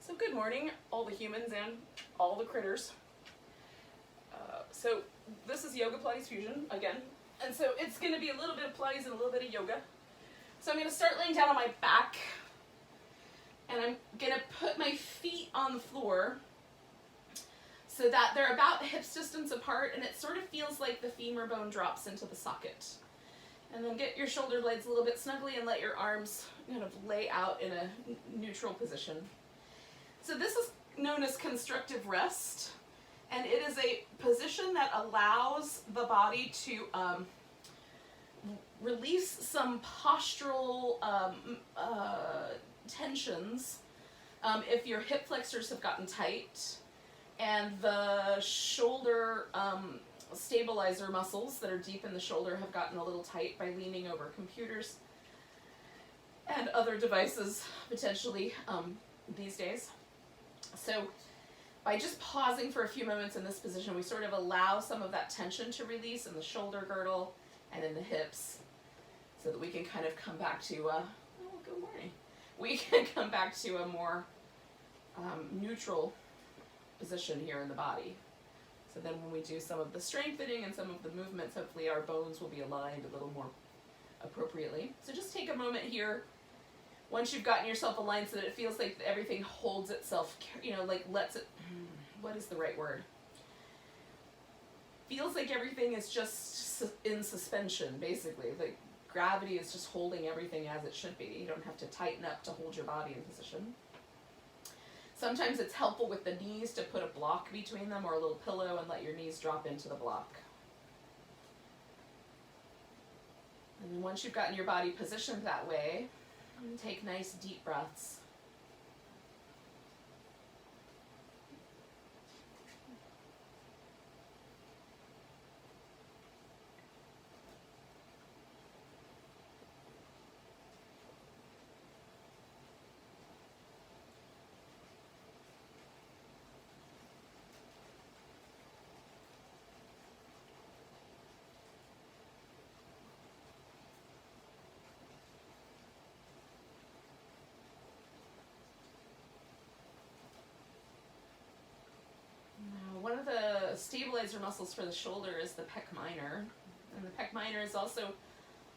So good morning, all the humans and all the critters. So this is Yoga Pilates Fusion again. And so it's going to be a little bit of Pilates and a little bit of yoga. So I'm going to start laying down on my back. And I'm going to put my feet on the floor so that they're about hips distance apart, and it sort of feels like the femur bone drops into the socket. And then get your shoulder blades a little bit snugly and let your arms kind of lay out in a neutral position. So this is known as constructive rest, and it is a position that allows the body to release some postural tensions if your hip flexors have gotten tight and the shoulder stabilizer muscles that are deep in the shoulder have gotten a little tight by leaning over computers and other devices potentially these days. So by just pausing for a few moments in this position, we sort of allow some of that tension to release in the shoulder girdle and in the hips so that we can kind of come back to, good morning. We can come back to a more neutral position here in the body. So then when we do some of the strengthening and some of the movements, hopefully our bones will be aligned a little more appropriately. So just take a moment here, once you've gotten yourself aligned so that it feels like everything holds itself, like lets it, what is the right word? Feels like everything is just in suspension, basically. Like gravity is just holding everything as it should be. You don't have to tighten up to hold your body in position. Sometimes it's helpful with the knees to put a block between them or a little pillow and let your knees drop into the block. And then once you've gotten your body positioned that way, take nice deep breaths. One of the stabilizer muscles for the shoulder is the pec minor, and the pec minor is also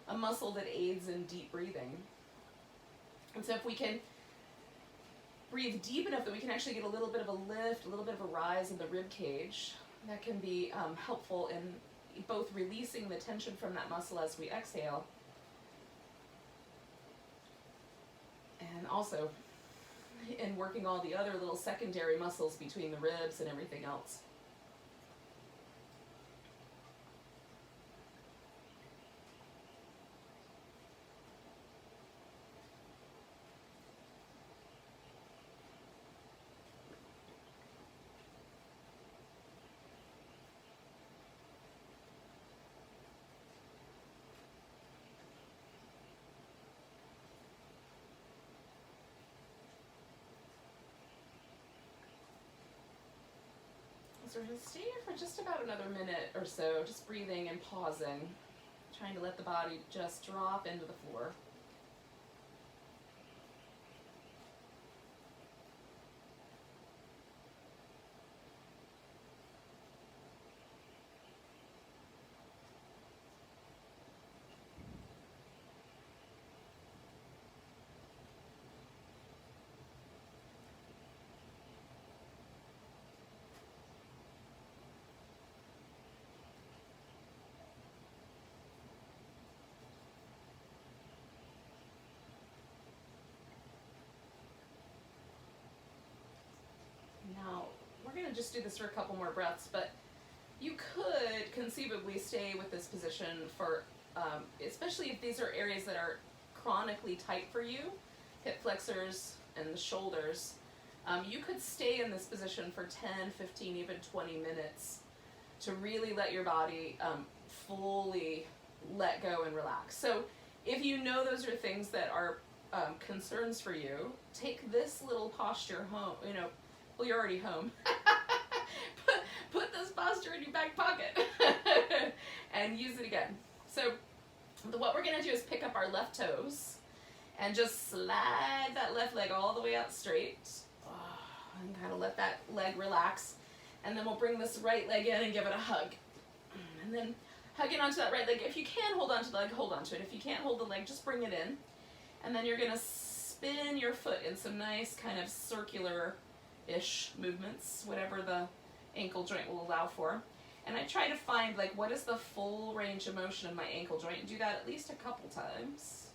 a muscle that aids in deep breathing. And so if we can breathe deep enough that we can actually get a little bit of a lift, a little bit of a rise in the rib cage, that can be helpful in both releasing the tension from that muscle as we exhale, and also in working all the other little secondary muscles between the ribs and everything else. So we're going to stay here for just about another minute or so, just breathing and pausing, trying to let the body just drop into the floor. Now, we're going to just do this for a couple more breaths, but you could conceivably stay with this position for, especially if these are areas that are chronically tight for you, hip flexors and the shoulders, you could stay in this position for 10, 15, even 20 minutes to really let your body fully let go and relax. So if you know those are things that are concerns for you, take this little posture home, well, you're already home. put this posture in your back pocket and use it again. So what we're gonna do is pick up our left toes and just slide that left leg all the way out straight. Oh, And kind of let that leg relax. And then we'll bring this right leg in and give it a hug. And then hug in onto that right leg. If you can hold onto the leg, hold onto it. If you can't hold the leg, just bring it in. And then you're going to spin your foot in some nice kind of circular-ish movements, whatever the ankle joint will allow for. And I try to find, like, what is the full range of motion of my ankle joint, and do that at least a couple times.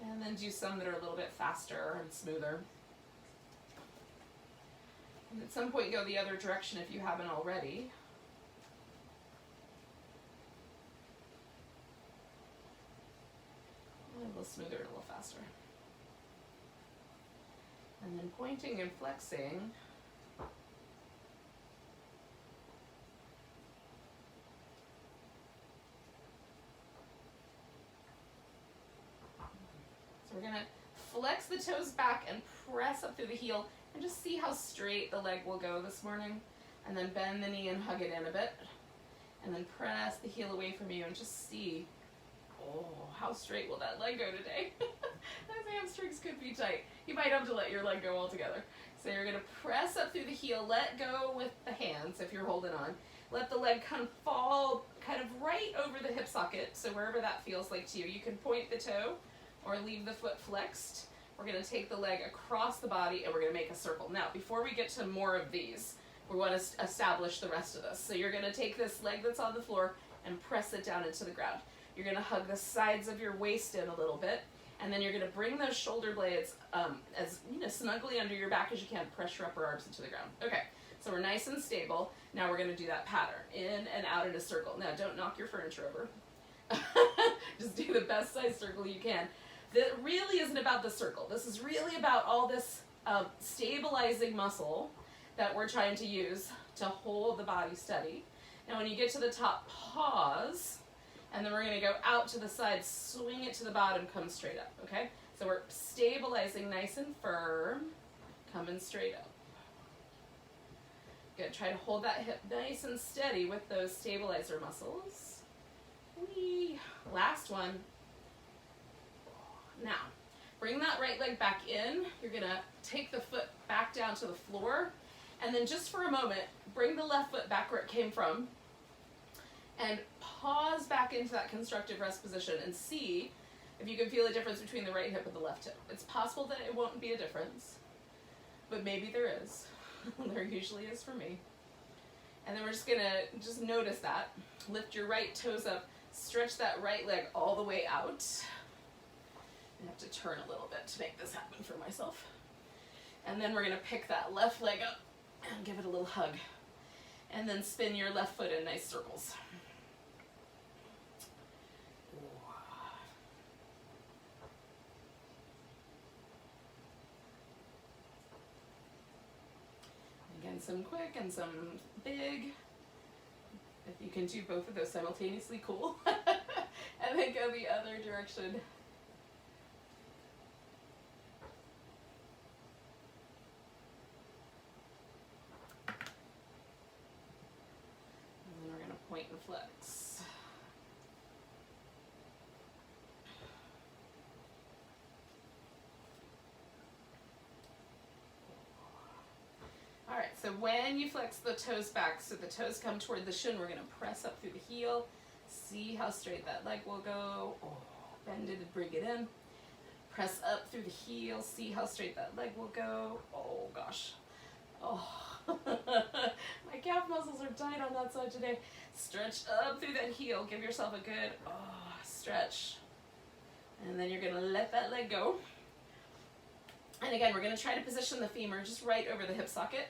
And then do some that are a little bit faster and smoother. And at some point go the other direction if you haven't already. A little smoother and a little faster. And then pointing and flexing. So we're going to flex the toes back and press up through the heel and just see how straight the leg will go this morning. And then bend the knee and hug it in a bit. And then press the heel away from you and just see, oh, how straight will that leg go today? Those hamstrings could be tight. You might have to let your leg go altogether. So you're going to press up through the heel, let go with the hands if you're holding on. Let the leg kind of fall kind of right over the hip socket, so wherever that feels like to you. You can point the toe or leave the foot flexed. We're going to take the leg across the body and we're going to make a circle. Now, before we get to more of these, we want to establish the rest of this. So you're going to take this leg that's on the floor and press it down into the ground. You're going to hug the sides of your waist in a little bit, and then you're going to bring those shoulder blades as snugly under your back as you can. Press your upper arms into the ground. Okay, so we're nice and stable. Now we're going to do that pattern, in and out in a circle. Now don't knock your furniture over. Just do the best size circle you can. That really isn't about the circle. This is really about all this stabilizing muscle that we're trying to use to hold the body steady. Now when you get to the top, pause, and then we're going to go out to the side, swing it to the bottom, come straight up, okay? So we're stabilizing nice and firm, coming straight up. Good, try to hold that hip nice and steady with those stabilizer muscles. Whee. Last one. Now, bring that right leg back in. You're going to take the foot back down to the floor, and then just for a moment, bring the left foot back where it came from, and pause back into that constructive rest position and see if you can feel a difference between the right hip and the left hip. It's possible that it won't be a difference, but maybe there is. There usually is for me. And then we're just gonna notice that. Lift your right toes up, stretch that right leg all the way out. I have to turn a little bit to make this happen for myself. And then we're gonna pick that left leg up and give it a little hug. And then spin your left foot in nice circles. Again, some quick and some big. If you can do both of those simultaneously, cool. And then go the other direction. And then we're going to point and flex. All right, so when you flex the toes back, so the toes come toward the shin, we're going to press up through the heel. See how straight that leg will go. Oh, bend it and bring it in. Press up through the heel. See how straight that leg will go. Oh, gosh. Oh, my calf muscles are tight on that side today. Stretch up through that heel. Give yourself a good stretch. And then you're going to let that leg go. And again, we're going to try to position the femur just right over the hip socket.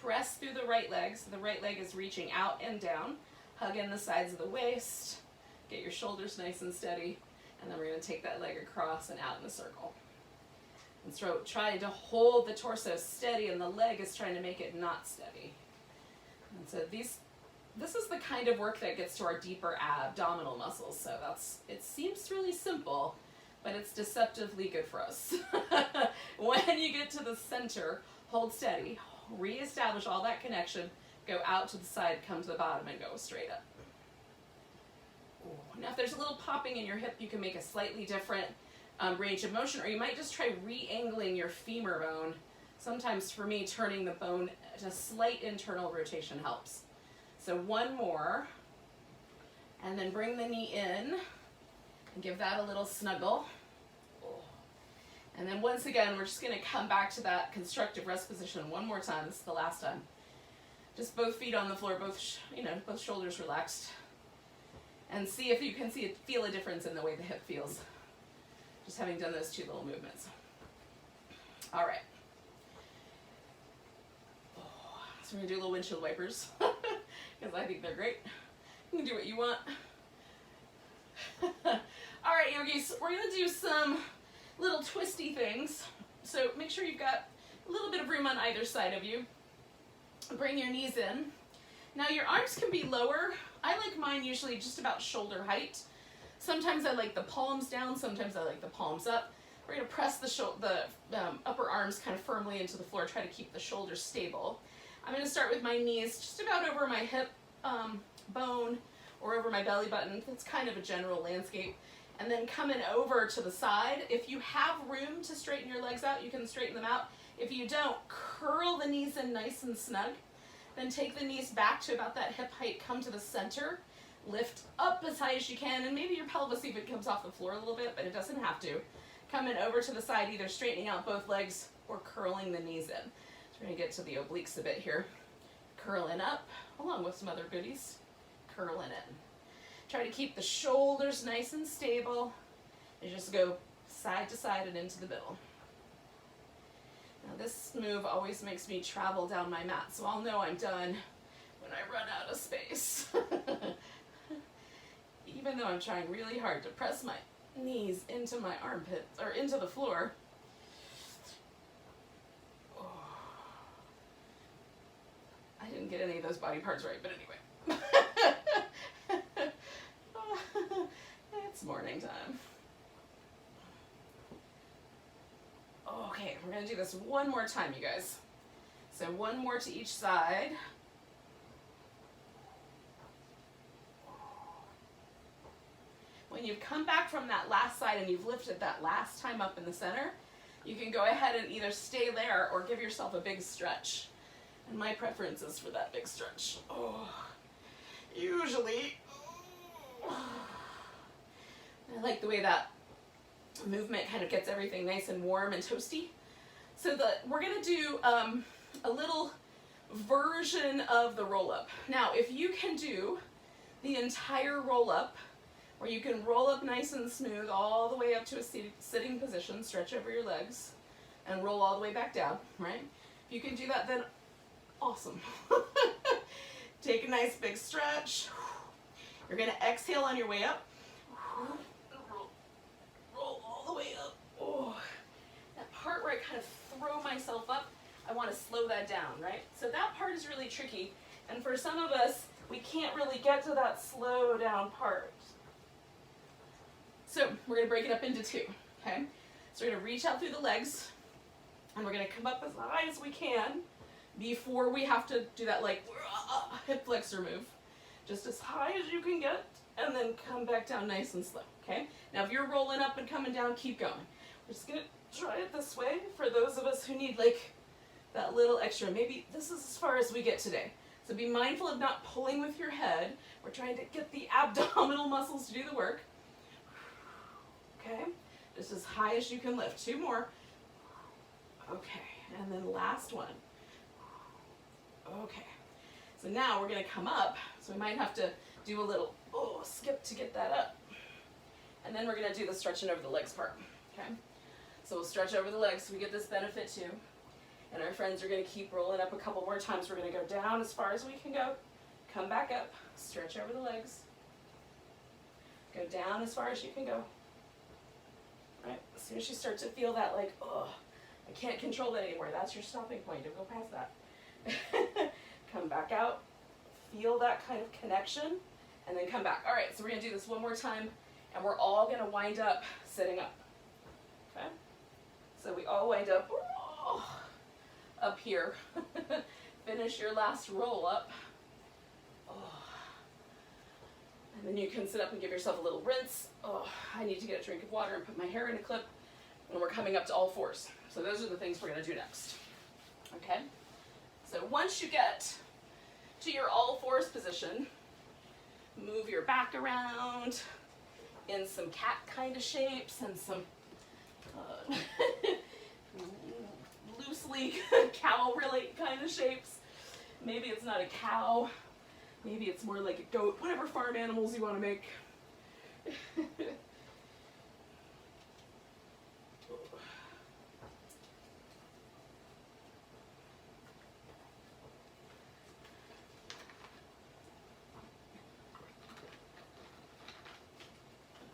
Press through the right leg, so the right leg is reaching out and down. Hug in the sides of the waist. Get your shoulders nice and steady. And then we're going to take that leg across and out in a circle. And so trying to hold the torso steady, and the leg is trying to make it not steady. And so this is the kind of work that gets to our deeper abdominal muscles. So it seems really simple, but it's deceptively good for us. When you get to the center, hold steady, reestablish all that connection, go out to the side, come to the bottom, and go straight up. Ooh. Now if there's a little popping in your hip, you can make a slightly different range of motion, or you might just try re-angling your femur bone Sometimes for me, turning the bone at a slight internal rotation helps. So one more, and then bring the knee in and give that a little snuggle. And then once again, we're just going to come back to that constructive rest position one more time. This is the last time. Just both feet on the floor, both shoulders relaxed. And see if you can feel a difference in the way the hip feels. Just having done those two little movements. All right. So we're going to do little windshield wipers because I think they're great. You can do what you want. All right, yogis, we're going to do some little twisty things. So make sure you've got a little bit of room on either side of you. Bring your knees in. Now your arms can be lower. I like mine usually just about shoulder height. Sometimes I like the palms down, sometimes I like the palms up. We're going to press the upper arms kind of firmly into the floor, try to keep the shoulders stable. I'm going to start with my knees just about over my hip bone or over my belly button. That's kind of a general landscape. And then coming over to the side. If you have room to straighten your legs out, you can straighten them out. If you don't, curl the knees in nice and snug. Then take the knees back to about that hip height, come to the center, lift up as high as you can, and maybe your pelvis even comes off the floor a little bit, but it doesn't have to. Coming over to the side, either straightening out both legs or curling the knees in. So we're going to get to the obliques a bit here. Curling up, along with some other goodies. Curling in. Try to keep the shoulders nice and stable, and just go side to side and into the middle. Now this move always makes me travel down my mat, so I'll know I'm done when I run out of space. Even though I'm trying really hard to press my knees into my armpits, or into the floor. Oh. I didn't get any of those body parts right, but anyway. It's morning time. Okay, we're going to do this one more time, you guys. So one more to each side. When you've come back from that last side and you've lifted that last time up in the center, you can go ahead and either stay there or give yourself a big stretch. And my preference is for that big stretch. Usually, I like the way that movement kind of gets everything nice and warm and toasty. So we're going to do a little version of the roll-up. Now, if you can do the entire roll-up, where you can roll up nice and smooth all the way up to a sitting position, stretch over your legs, and roll all the way back down, right? If you can do that, then awesome. Take a nice big stretch. You're going to exhale on your way up. Roll all the way up. Oh, that part where I kind of throw myself up, I want to slow that down, right? So that part is really tricky. And for some of us, we can't really get to that slow down part. So we're going to break it up into two, okay? So we're going to reach out through the legs, and we're going to come up as high as we can before we have to do that like hip flexor move. Just as high as you can get, and then come back down nice and slow, okay? Now if you're rolling up and coming down, keep going. We're just going to try it this way for those of us who need like that little extra. Maybe this is as far as we get today. So be mindful of not pulling with your head. We're trying to get the abdominal muscles to do the work. Okay, just as high as you can lift. Two more. Okay, and then last one. Okay, so now we're going to come up. So we might have to do a little skip to get that up. And then we're going to do the stretching over the legs part. Okay, so we'll stretch over the legs so we get this benefit too. And our friends are going to keep rolling up a couple more times. We're going to go down as far as we can go. Come back up. Stretch over the legs. Go down as far as you can go. Right? As soon as you start to feel that like, I can't control that anymore, that's your stopping point. Don't go past that. Come back out. Feel that kind of connection. And then come back. All right, so we're going to do this one more time. And we're all going to wind up sitting up. Okay? So we all wind up up here. Finish your last roll up. And then you can sit up and give yourself a little rinse. I need to get a drink of water and put my hair in a clip. And we're coming up to all fours. So those are the things we're going to do next. Okay? So once you get to your all fours position, move your back around in some cat kind of shapes and some loosely cow really kind of shapes. Maybe it's not a cow, maybe it's more like a goat, whatever farm animals you want to make.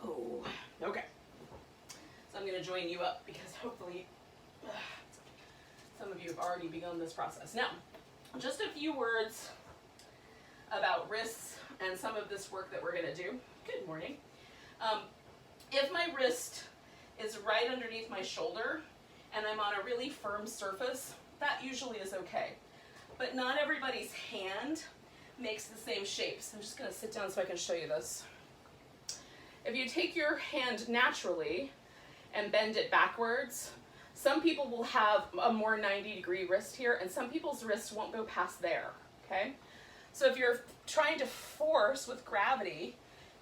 Oh, okay. So I'm going to join you up because hopefully some of you have already begun this process. Now, just a few words about wrists and some of this work that we're going to do. Good morning. If my wrist is right underneath my shoulder and I'm on a really firm surface, that usually is okay. But not everybody's hand makes the same shape. So I'm just going to sit down so I can show you this. If you take your hand naturally and bend it backwards, some people will have a more 90-degree wrist here, and some people's wrists won't go past there, okay? So if you're trying to force with gravity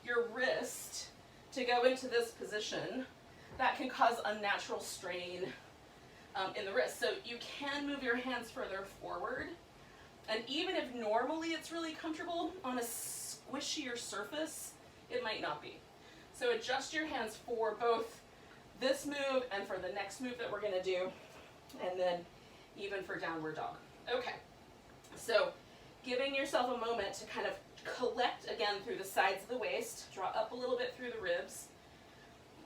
your wrist to go into this position, that can cause unnatural strain in the wrist. So you can move your hands further forward, and even if normally it's really comfortable on a squishier surface, it might not be. So adjust your hands for both this move and for the next move that we're going to do, and then even for downward dog. Okay, so giving yourself a moment to kind of collect again through the sides of the waist, draw up a little bit through the ribs,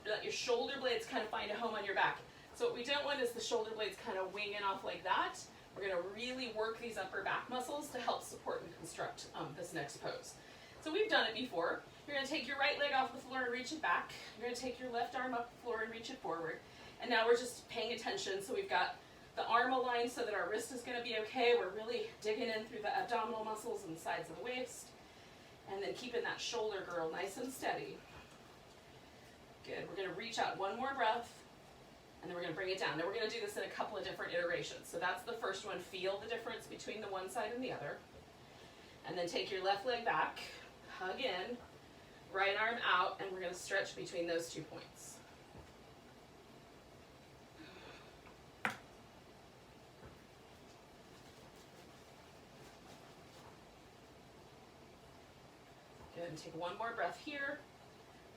let your shoulder blades kind of find a home on your back. So what we don't want is the shoulder blades kind of winging off like that. We're going to really work these upper back muscles to help support and construct this next pose. So we've done it before. You're going to take your right leg off the floor and reach it back. You're going to take your left arm up the floor and reach it forward. And now we're just paying attention. So we've got the arm aligned so that our wrist is going to be okay. We're really digging in through the abdominal muscles and the sides of the waist. And then keeping that shoulder girdle nice and steady. Good. We're going to reach out one more breath. And then we're going to bring it down. Now we're going to do this in a couple of different iterations. So that's the first one. Feel the difference between the one side and the other. And then take your left leg back. Hug in, right arm out, and we're going to stretch between those 2 points. Good, and take one more breath here,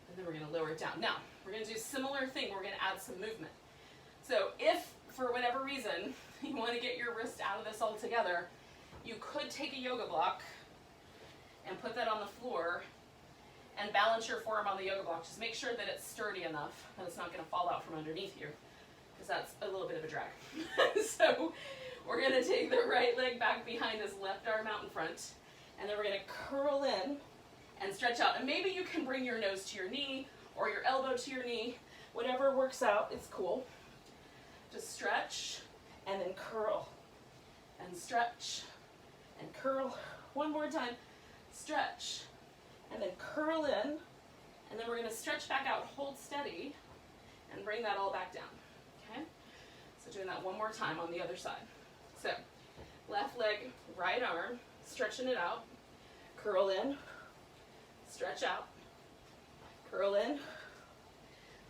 and then we're going to lower it down. Now, we're going to do a similar thing. We're going to add some movement. So if, for whatever reason, you want to get your wrist out of this altogether, you could take a yoga block and put that on the floor and balance your forearm on the yoga block. Just make sure that it's sturdy enough that it's not going to fall out from underneath you, because that's a little bit of a drag. So we're going to take the right leg back behind his left arm out in front, and then we're going to curl in and stretch out. And maybe you can bring your nose to your knee or your elbow to your knee. Whatever works out, it's cool. Just stretch and then curl and stretch and curl. One more time. Stretch, and then curl in, and then we're going to stretch back out, hold steady, and bring that all back down, okay? So doing that one more time on the other side. So, left leg, right arm, stretching it out, curl in, stretch out, curl in,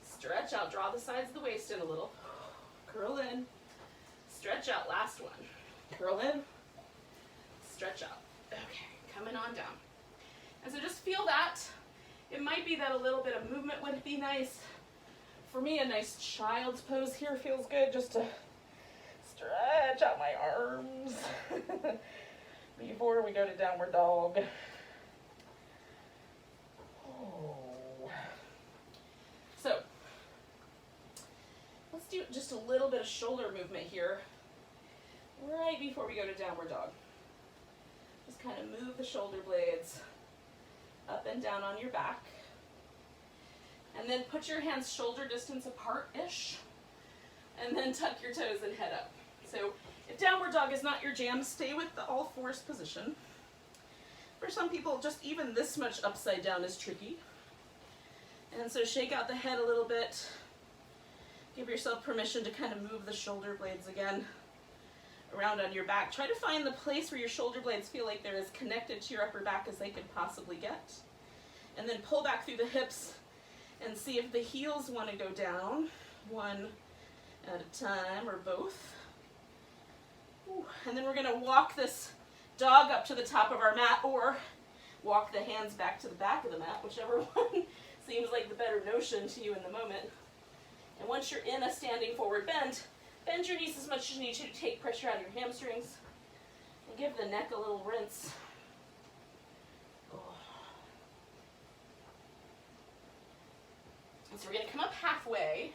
stretch out, draw the sides of the waist in a little, curl in, stretch out, last one, curl in, stretch out, okay. Coming on down. And so just feel that. It might be that a little bit of movement would be nice. For me, a nice child's pose here feels good, just to stretch out my arms before we go to downward dog. Oh. So let's do just a little bit of shoulder movement here right before we go to downward dog. Just kind of move the shoulder blades up and down on your back. And then put your hands shoulder distance apart-ish. And then tuck your toes and head up. So if downward dog is not your jam, stay with the all fours position. For some people, just even this much upside down is tricky. And so shake out the head a little bit. Give yourself permission to kind of move the shoulder blades again around on your back. Try to find the place where your shoulder blades feel like they're as connected to your upper back as they can possibly get. And then pull back through the hips and see if the heels want to go down, one at a time or both. Ooh. And then we're going to walk this dog up to the top of our mat, or walk the hands back to the back of the mat, whichever one seems like the better notion to you in the moment. And once you're in a standing forward bend, bend your knees as much as you need to take pressure out of your hamstrings, and give the neck a little rinse. So we're going to come up halfway.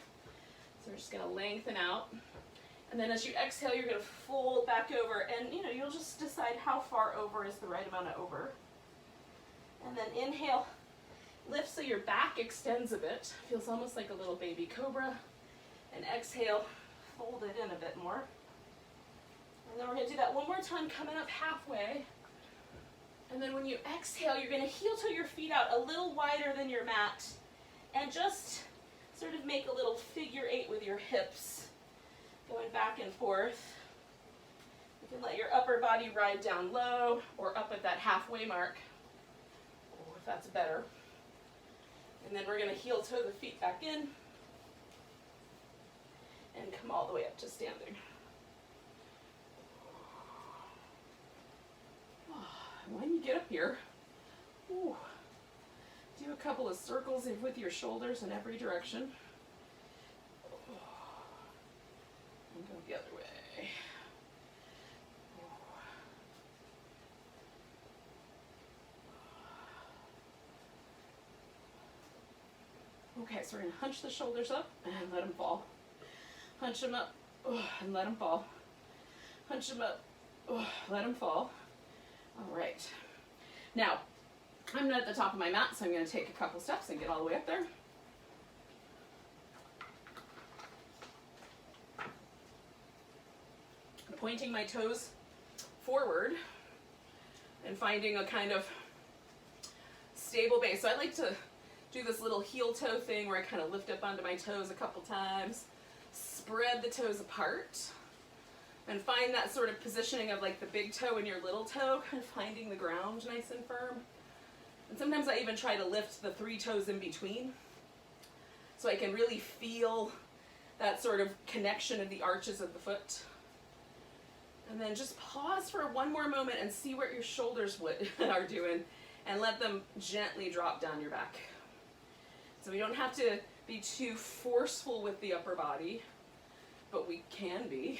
So we're just going to lengthen out. And then as you exhale, you're going to fold back over, and you'll just decide how far over is the right amount of over. And then inhale, lift so your back extends a bit. Feels almost like a little baby cobra. And exhale, fold it in a bit more. And then we're going to do that one more time, coming up halfway. And then when you exhale, you're going to heel toe your feet out a little wider than your mat, and just sort of make a little figure 8 with your hips, going back and forth. You can let your upper body ride down low or up at that halfway mark, if that's better. And then we're going to heel toe the feet back in and come all the way up to standing. When you get up here, do a couple of circles with your shoulders in every direction. And go the other way. Okay, so we're going to hunch the shoulders up and let them fall. Hunch them up and let them fall. Hunch them up, let them fall. All right. Now, I'm not at the top of my mat, so I'm going to take a couple steps and get all the way up there. I'm pointing my toes forward and finding a kind of stable base. So I like to do this little heel toe thing where I kind of lift up onto my toes a couple times, spread the toes apart, and find that sort of positioning of like the big toe and your little toe, kind of finding the ground nice and firm. And sometimes I even try to lift the 3 toes in between, so I can really feel that sort of connection of the arches of the foot. And then just pause for one more moment and see what your shoulders are doing, and let them gently drop down your back. So we don't have to be too forceful with the upper body, but we can be.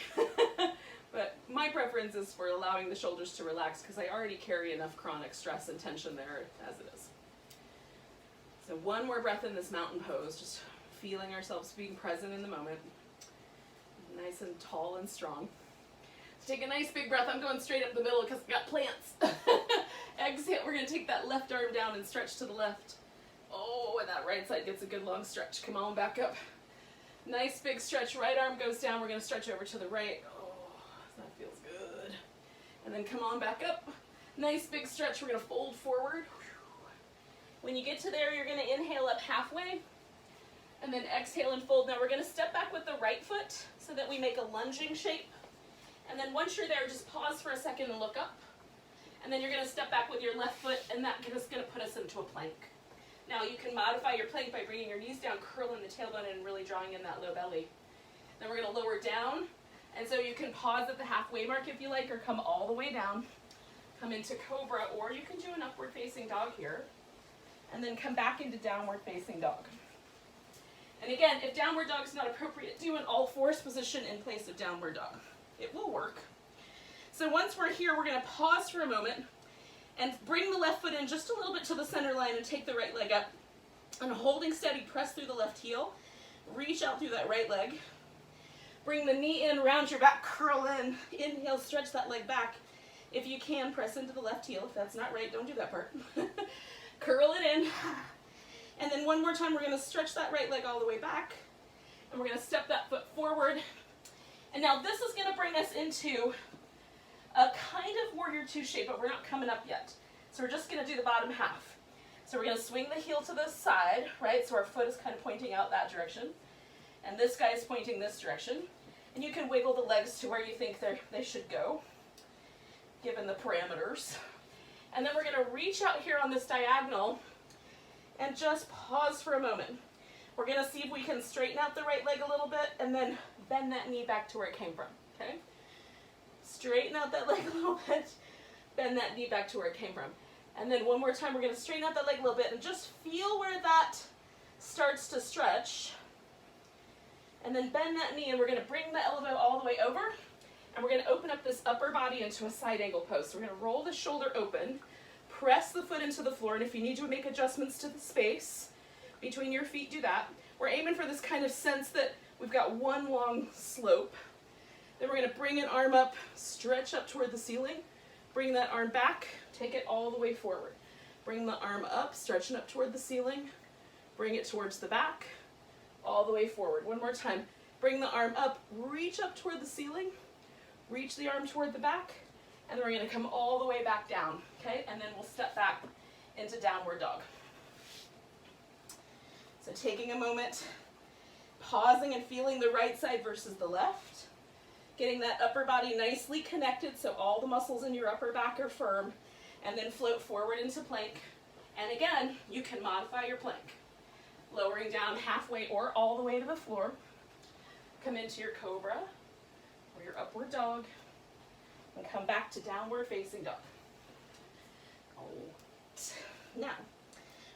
But my preference is for allowing the shoulders to relax, because I already carry enough chronic stress and tension there as it is. So one more breath in this mountain pose, just feeling ourselves being present in the moment. Nice and tall and strong. So take a nice big breath. I'm going straight up the middle because I've got plants. Exhale, we're going to take that left arm down and stretch to the left. Oh, and that right side gets a good long stretch. Come on back up. Nice big stretch. Right arm goes down. We're going to stretch over to the right. That feels good. And then come on back up. Nice big stretch. We're going to fold forward. When you get to there, you're going to inhale up halfway, and then exhale and fold. Now we're going to step back with the right foot so that we make a lunging shape. And then once you're there, just pause for a second and look up. And then you're going to step back with your left foot, and that is going to put us into a plank. Now you can modify your plank by bringing your knees down, curling the tailbone, and really drawing in that low belly. Then we're going to lower down. And so you can pause at the halfway mark if you like, or come all the way down. Come into cobra, or you can do an upward facing dog here. And then come back into downward facing dog. And again, if downward dog is not appropriate, do an all fours position in place of downward dog. It will work. So once we're here, we're going to pause for a moment and bring the left foot in just a little bit to the center line and take the right leg up. And holding steady, press through the left heel. Reach out through that right leg. Bring the knee in, round your back, curl in. Inhale, stretch that leg back. If you can, press into the left heel. If that's not right, don't do that part. Curl it in. And then one more time, we're going to stretch that right leg all the way back. And we're going to step that foot forward. And now this is going to bring us into a kind of warrior 2 shape, but we're not coming up yet. So we're just going to do the bottom half. So we're going to swing the heel to the side, right? So our foot is kind of pointing out that direction. And this guy is pointing this direction. And you can wiggle the legs to where you think they should go, given the parameters. And then we're going to reach out here on this diagonal and just pause for a moment. We're going to see if we can straighten out the right leg a little bit and then bend that knee back to where it came from, okay? Straighten out that leg a little bit, bend that knee back to where it came from. And then one more time, we're going to straighten out that leg a little bit and just feel where that starts to stretch. And then bend that knee, and we're going to bring the elbow all the way over, and we're going to open up this upper body into a side angle pose. So we're going to roll the shoulder open, press the foot into the floor, and if you need to make adjustments to the space between your feet, do that. We're aiming for this kind of sense that we've got one long slope. Then we're going to bring an arm up, stretch up toward the ceiling, bring that arm back, take it all the way forward. Bring the arm up, stretching up toward the ceiling, bring it towards the back, all the way forward. One more time. Bring the arm up, reach up toward the ceiling, reach the arm toward the back, and then we're going to come all the way back down, okay? And then we'll step back into downward dog. So taking a moment, pausing and feeling the right side versus the left, getting that upper body nicely connected so all the muscles in your upper back are firm, and then float forward into plank. And again, you can modify your plank. Lowering down halfway or all the way to the floor. Come into your cobra or your upward dog and come back to downward facing dog. Now,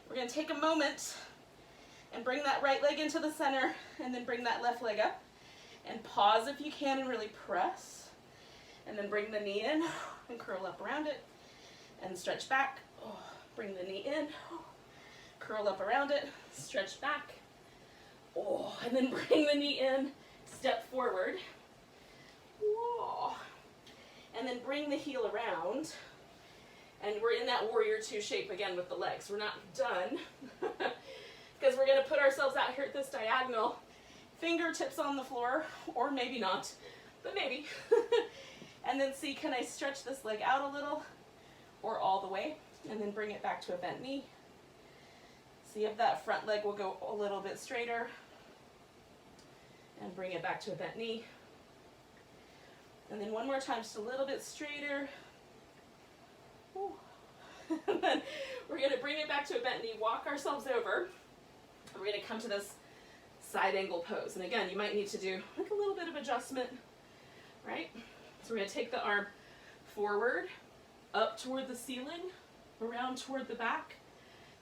we're going to take a moment and bring that right leg into the center and then bring that left leg up. And pause if you can and really press. And then bring the knee in and curl up around it and stretch back. Bring the knee in. Curl up around it, stretch back, and then bring the knee in, step forward, and then bring the heel around, and we're in that warrior two shape again with the legs. We're not done, because we're going to put ourselves out here at this diagonal, fingertips on the floor, or maybe not, but maybe, and then see, can I stretch this leg out a little, or all the way, and then bring it back to a bent knee. See if that front leg will go a little bit straighter and bring it back to a bent knee. And then one more time, just a little bit straighter. And then we're going to bring it back to a bent knee, walk ourselves over, and we're going to come to this side angle pose. And again, you might need to do like a little bit of adjustment, right? So we're going to take the arm forward, up toward the ceiling, around toward the back,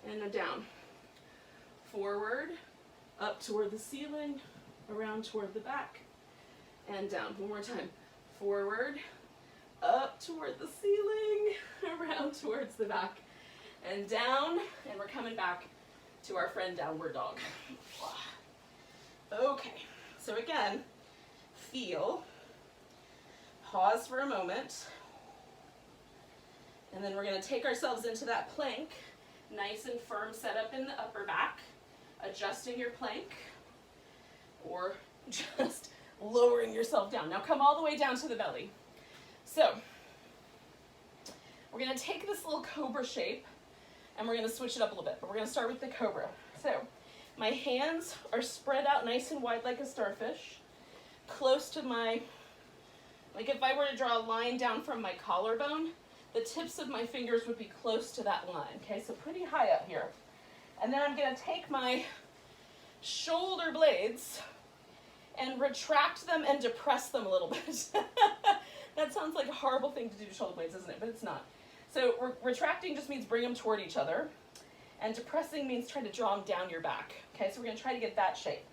and then down. Forward, up toward the ceiling, around toward the back, and down. One more time. Forward, up toward the ceiling, around towards the back, and down, and we're coming back to our friend downward dog. Okay, so again, feel, pause for a moment, and then we're going to take ourselves into that plank, nice and firm set up in the upper back, adjusting your plank, or just lowering yourself down. Now come all the way down to the belly. So we're going to take this little cobra shape and we're going to switch it up a little bit, but we're going to start with the cobra. So my hands are spread out nice and wide like a starfish, close to my, like if I were to draw a line down from my collarbone, the tips of my fingers would be close to that line, okay? So pretty high up here. And then I'm going to take my shoulder blades and retract them and depress them a little bit. That sounds like a horrible thing to do to shoulder blades, isn't it? But it's not. So retracting just means bring them toward each other. And depressing means trying to draw them down your back. Okay, so we're going to try to get that shape.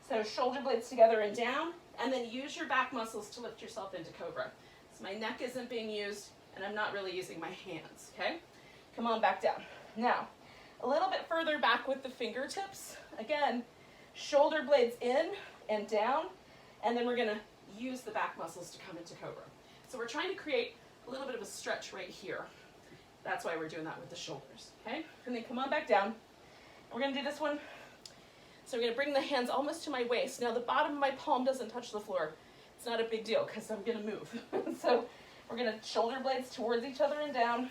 So shoulder blades together and down, and then use your back muscles to lift yourself into cobra. So my neck isn't being used, and I'm not really using my hands, okay? Come on back down. Now, a little bit further back with the fingertips. Again, shoulder blades in and down, and then we're going to use the back muscles to come into cobra. So we're trying to create a little bit of a stretch right here. That's why we're doing that with the shoulders, okay? And then come on back down. We're going to do this one. So we're going to bring the hands almost to my waist. Now the bottom of my palm doesn't touch the floor. It's not a big deal because I'm going to move. So we're going to shoulder blades towards each other and down.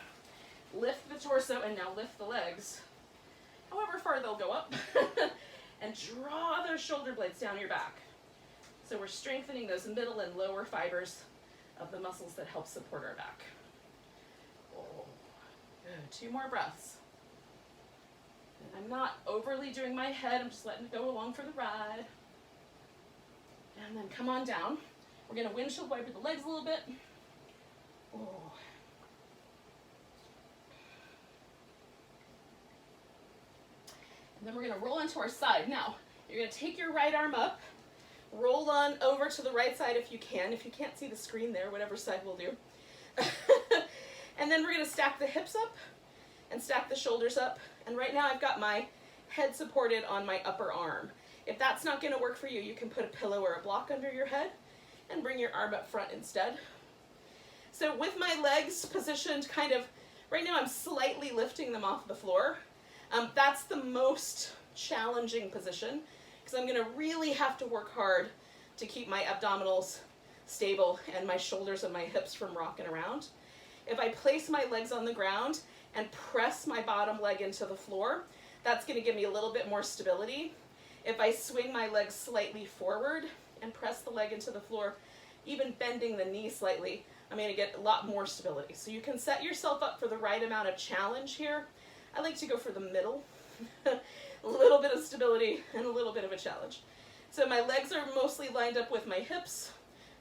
Lift the torso and now lift the legs. However far they'll go up. And draw those shoulder blades down your back. So we're strengthening those middle and lower fibers of the muscles that help support our back. Oh, good. 2 more breaths. And I'm not overly doing my head, I'm just letting it go along for the ride. And then come on down. We're going to windshield wiper the legs a little bit. Oh. And then we're going to roll onto our side. Now, you're going to take your right arm up, roll on over to the right side if you can. If you can't see the screen there, whatever side will do. And then we're going to stack the hips up and stack the shoulders up. And right now I've got my head supported on my upper arm. If that's not going to work for you, you can put a pillow or a block under your head and bring your arm up front instead. So with my legs positioned kind of, right now I'm slightly lifting them off the floor. That's the most challenging position because I'm going to really have to work hard to keep my abdominals stable and my shoulders and my hips from rocking around. If I place my legs on the ground and press my bottom leg into the floor, that's going to give me a little bit more stability. If I swing my legs slightly forward and press the leg into the floor, even bending the knee slightly, I'm going to get a lot more stability. So you can set yourself up for the right amount of challenge here. I like to go for the middle, a little bit of stability and a little bit of a challenge. So my legs are mostly lined up with my hips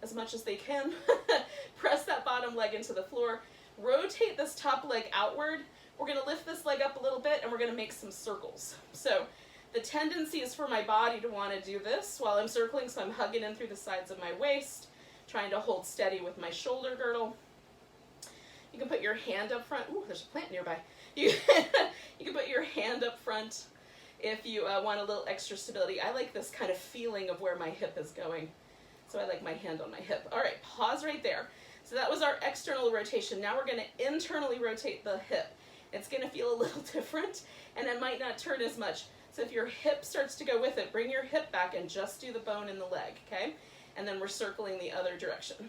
as much as they can. Press that bottom leg into the floor. Rotate this top leg outward. We're going to lift this leg up a little bit and we're going to make some circles. So the tendency is for my body to want to do this while I'm circling, so I'm hugging in through the sides of my waist, trying to hold steady with my shoulder girdle. You can put your hand up front. Ooh, there's a plant nearby. You can put your hand up front if you want a little extra stability. I like this kind of feeling of where my hip is going. So I like my hand on my hip. All right, pause right there. So that was our external rotation. Now we're going to internally rotate the hip. It's going to feel a little different and it might not turn as much. So if your hip starts to go with it, bring your hip back and just do the bone in the leg, okay? And then we're circling the other direction.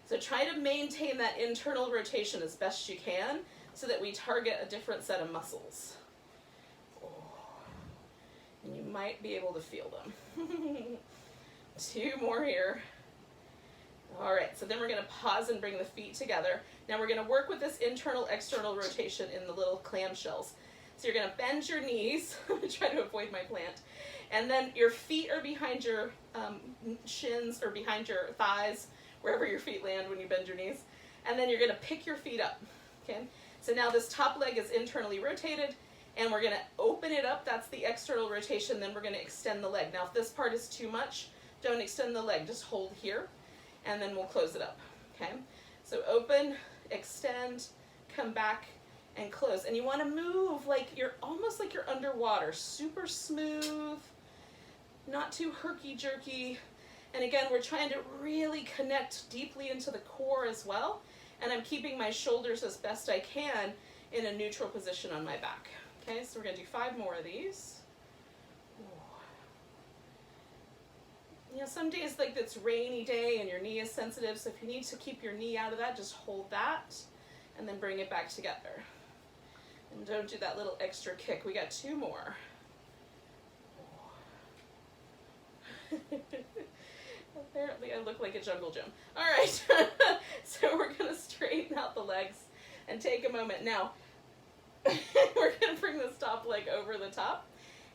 So try to maintain that internal rotation as best you can so that we target a different set of muscles. Oh. And you might be able to feel them. 2 more here. All right, so then we're going to pause and bring the feet together. Now we're going to work with this internal, external rotation in the little clamshells. So you're going to bend your knees, try to avoid my plant, and then your feet are behind your shins or behind your thighs, wherever your feet land when you bend your knees. And then you're going to pick your feet up, okay? So now this top leg is internally rotated, and we're going to open it up. That's the external rotation. Then we're going to extend the leg. Now if this part is too much, don't extend the leg, just hold here, and then we'll close it up, okay? So open, extend, come back, and close. And you want to move like you're almost like you're underwater, super smooth, not too herky-jerky. And again, we're trying to really connect deeply into the core as well. And I'm keeping my shoulders as best I can in a neutral position on my back. Okay, so we're going to do 5 more of these. You know, some days like it's rainy day and your knee is sensitive, so if you need to keep your knee out of that, just hold that and then bring it back together. And don't do that little extra kick. We got 2 more. Apparently I look like a jungle gym. All right, so we're gonna straighten out the legs and take a moment. Now, we're gonna bring this top leg over the top.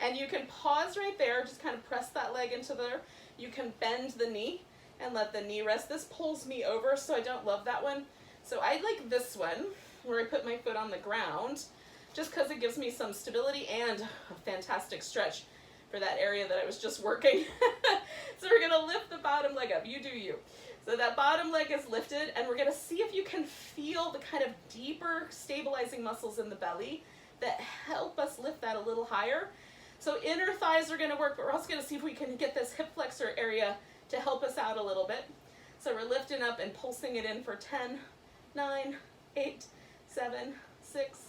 And you can pause right there, just kind of press that leg into there. You can bend the knee and let the knee rest. This pulls me over, so I don't love that one. So I like this one, where I put my foot on the ground, just because it gives me some stability and a fantastic stretch for that area that I was just working. So we're gonna lift the bottom leg up, you do you. So that bottom leg is lifted, and we're gonna see if you can feel the kind of deeper stabilizing muscles in the belly that help us lift that a little higher. So inner thighs are going to work, but we're also going to see if we can get this hip flexor area to help us out a little bit. So we're lifting up and pulsing it in for 10, 9, 8, 7, 6,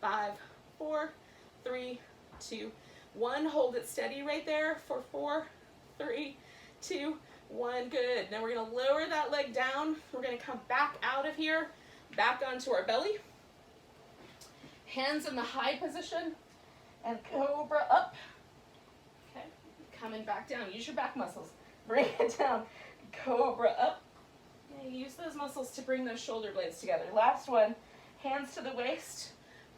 5, 4, 3, 2, 1. Hold it steady right there for 4, 3, 2, 1. Good. Now we're going to lower that leg down. We're going to come back out of here, back onto our belly. Hands in the high position. And cobra up. Okay, coming back down. Use your back muscles. bring it down, cobra up. Yeah, use those muscles to bring those shoulder blades together. Last one, hands to the waist,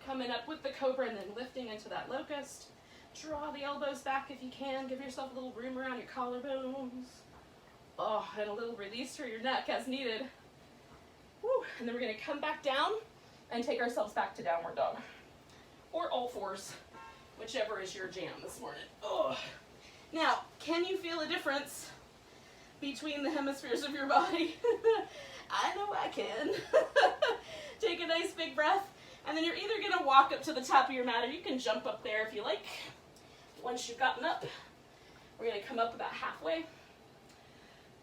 coming up with the cobra and then lifting into that locust. Draw the elbows back if you can. Give yourself a little room around your collarbones. Oh, and a little release for your neck as needed. Woo. And then we're going to come back down and take ourselves back to downward dog. Or all fours, whichever is your jam this morning. Oh. Now, can you feel a difference between the hemispheres of your body? I know I can. Take a nice big breath, and then you're either going to walk up to the top of your mat, or you can jump up there if you like. Once you've gotten up, we're going to come up about halfway.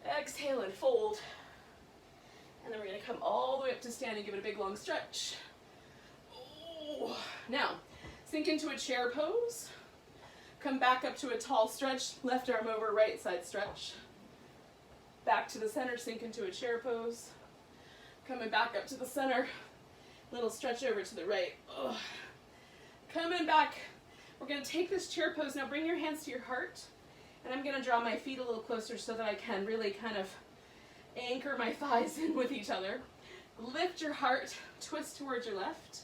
Exhale and fold. And then we're going to come all the way up to standing, give it a big long stretch. Oh. Now, sink into a chair pose. Come back up to a tall stretch, left arm over, right side stretch. Back to the center, sink into a chair pose. Coming back up to the center, little stretch over to the right. Ugh. Coming back, we're going to take this chair pose. Now bring your hands to your heart, and I'm going to draw my feet a little closer so that I can really kind of anchor my thighs in with each other. Lift your heart, twist towards your left.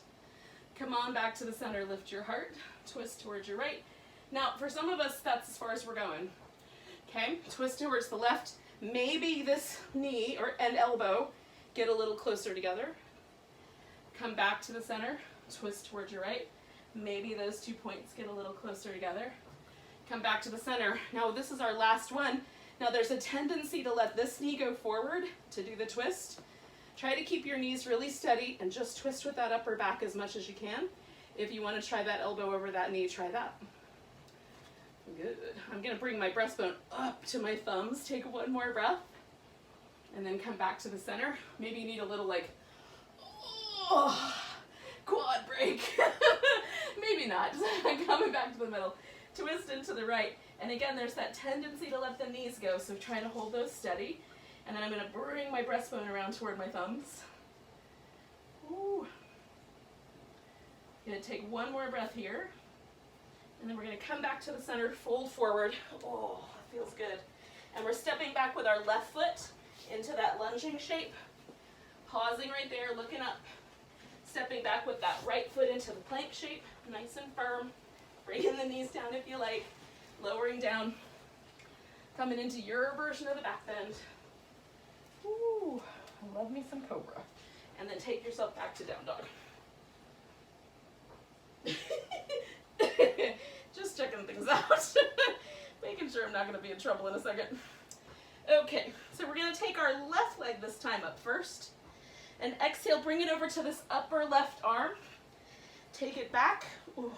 Come on back to the center, lift your heart, twist towards your right. Now, for some of us, that's as far as we're going. Okay, twist towards the left. Maybe this knee and elbow get a little closer together. Come back to the center, twist towards your right. Maybe those 2 points get a little closer together. Come back to the center. Now, this is our last one. Now, there's a tendency to let this knee go forward to do the twist. Try to keep your knees really steady and just twist with that upper back as much as you can. If you want to try that elbow over that knee, try that. Good. I'm going to bring my breastbone up to my thumbs. Take one more breath. And then come back to the center. Maybe you need a little quad break. Maybe not. Coming back to the middle. Twist into the right. And again, there's that tendency to let the knees go, so try to hold those steady. And then I'm going to bring my breastbone around toward my thumbs. Ooh. Going to take one more breath here. And then we're going to come back to the center, fold forward. Oh, that feels good. And we're stepping back with our left foot into that lunging shape. Pausing right there, looking up. Stepping back with that right foot into the plank shape, nice and firm. Bringing the knees down if you like. Lowering down. Coming into your version of the back bend. Ooh, I love me some cobra. And then take yourself back to down dog. Just checking things out. Making sure I'm not going to be in trouble in a second. Okay, so we're going to take our left leg this time up first. And exhale, bring it over to this upper left arm. Take it back. Ooh.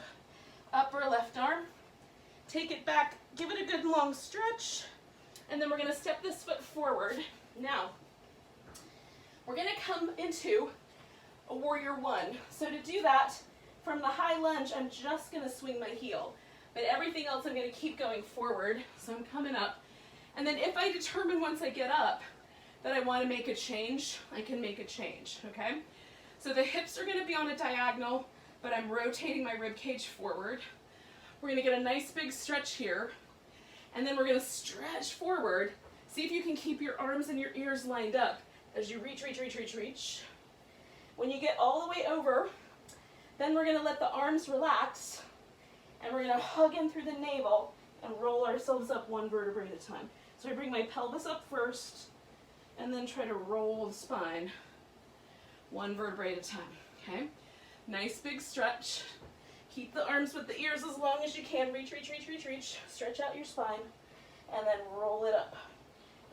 Upper left arm. Take it back. Give it a good long stretch. And then we're going to step this foot forward. Now, we're going to come into a warrior one. So to do that, from the high lunge, I'm just going to swing my heel. But everything else, I'm going to keep going forward. So I'm coming up. And then if I determine once I get up that I want to make a change, I can make a change, okay? So the hips are going to be on a diagonal, but I'm rotating my rib cage forward. We're going to get a nice big stretch here. And then we're going to stretch forward. See if you can keep your arms and your ears lined up as you reach, reach, reach, reach, reach. When you get all the way over, then we're going to let the arms relax, and we're going to hug in through the navel and roll ourselves up one vertebrae at a time. So I bring my pelvis up first, and then try to roll the spine one vertebrae at a time, okay? Nice big stretch. Keep the arms with the ears as long as you can. Reach, reach, reach, reach, reach. Stretch out your spine, and then roll it up.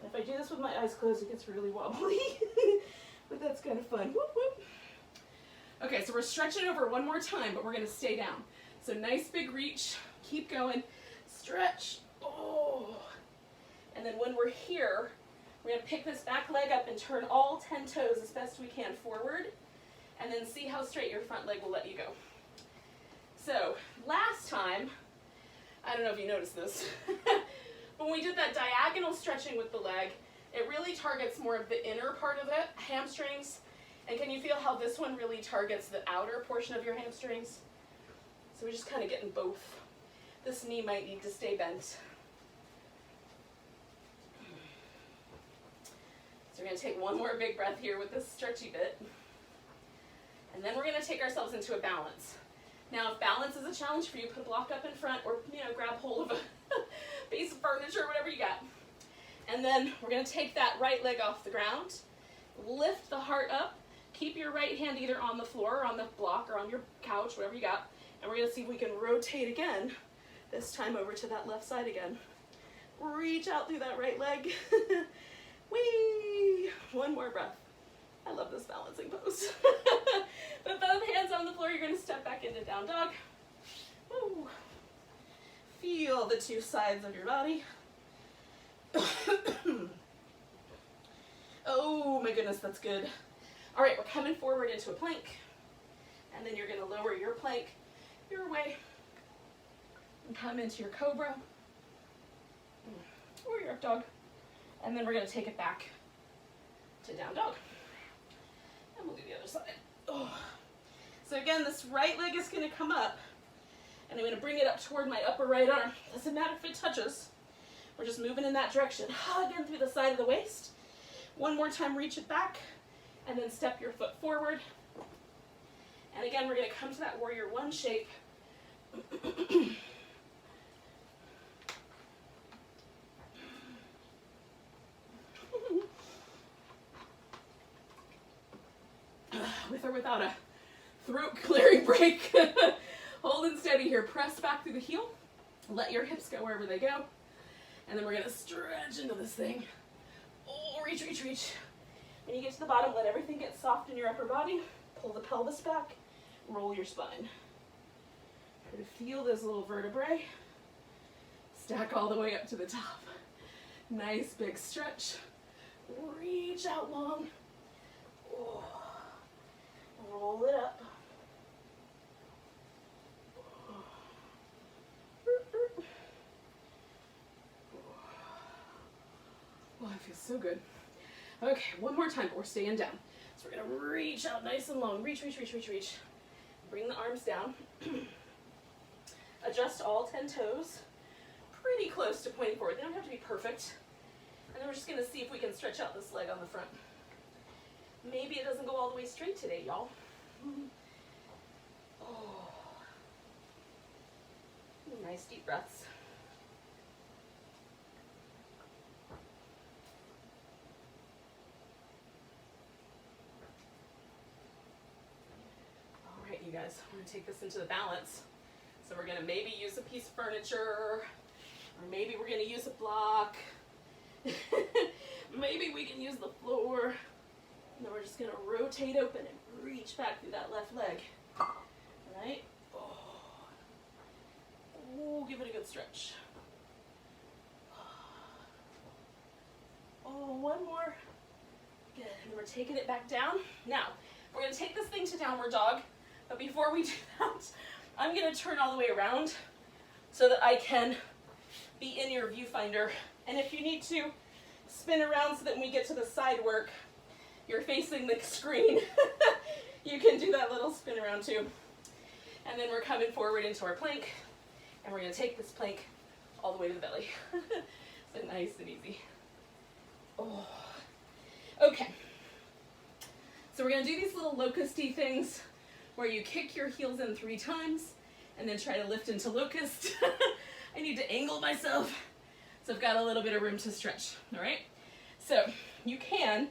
And if I do this with my eyes closed, it gets really wobbly, but that's kind of fun. Whoop, whoop. Okay, so we're stretching over one more time, but we're going to stay down. So nice big reach. Keep going. Stretch. Oh. And then when we're here, we're going to pick this back leg up and turn all 10 toes as best we can forward, and then see how straight your front leg will let you go. So last time, I don't know if you noticed this, but when we did that diagonal stretching with the leg, it really targets more of the inner part of the hamstrings. And can you feel how this one really targets the outer portion of your hamstrings? So we're just kind of getting both. This knee might need to stay bent. So we're going to take one more big breath here with this stretchy bit. And then we're going to take ourselves into a balance. Now, if balance is a challenge for you, put a block up in front or, grab hold of a piece of furniture, whatever you got. And then we're going to take that right leg off the ground, lift the heart up, keep your right hand either on the floor or on the block or on your couch, whatever you got. And we're going to see if we can rotate again, this time over to that left side again. Reach out through that right leg. Whee! One more breath. I love this balancing pose. Put both hands on the floor. You're going to step back into down dog. Woo. Feel the two sides of your body. Oh my goodness, that's good. All right, we're coming forward into a plank. And then you're going to lower your plank your way and come into your cobra or your up dog. And then we're going to take it back to down dog. And we'll do the other side. Oh. So again, this right leg is going to come up, and I'm going to bring it up toward my upper right arm. Doesn't matter if it touches. We're just moving in that direction. Again, through the side of the waist. One more time, reach it back, and then step your foot forward. And again, we're going to come to that warrior one shape. With or without a throat clearing break. Holding steady here. Press back through the heel. Let your hips go wherever they go. And then we're going to stretch into this thing. Oh, reach, reach, reach. When you get to the bottom, let everything get soft in your upper body. Pull the pelvis back. Roll your spine. Try to feel those little vertebrae. Stack all the way up to the top. Nice big stretch. Reach out long. Oh. Roll it up. Oh, it feels so good. Okay, one more time, but we're staying down. So we're gonna reach out nice and long. Reach, reach, reach, reach, reach. Bring the arms down. Adjust all 10 toes. Pretty close to pointing forward. They don't have to be perfect. And then we're just gonna see if we can stretch out this leg on the front. Maybe it doesn't go all the way straight today, y'all. Oh. Nice deep breaths. All right, you guys, we're gonna take this into the balance. So we're gonna maybe use a piece of furniture, or maybe we're gonna use a block. Maybe we can use the floor. And then we're just gonna rotate open and reach back through that left leg. All right? Oh. Ooh, give it a good stretch. Oh, one more. Good, and then we're taking it back down. Now, we're gonna take this thing to downward dog, but before we do that, I'm gonna turn all the way around so that I can be in your viewfinder. And if you need to, spin around so that when we get to the side work, you're facing the screen. You can do that little spin around too. And then we're coming forward into our plank, and we're gonna take this plank all the way to the belly. So nice and easy. Oh. Okay. So we're gonna do these little locusty things where you kick your heels in 3 times and then try to lift into locust. I need to angle myself, so I've got a little bit of room to stretch, all right? So you can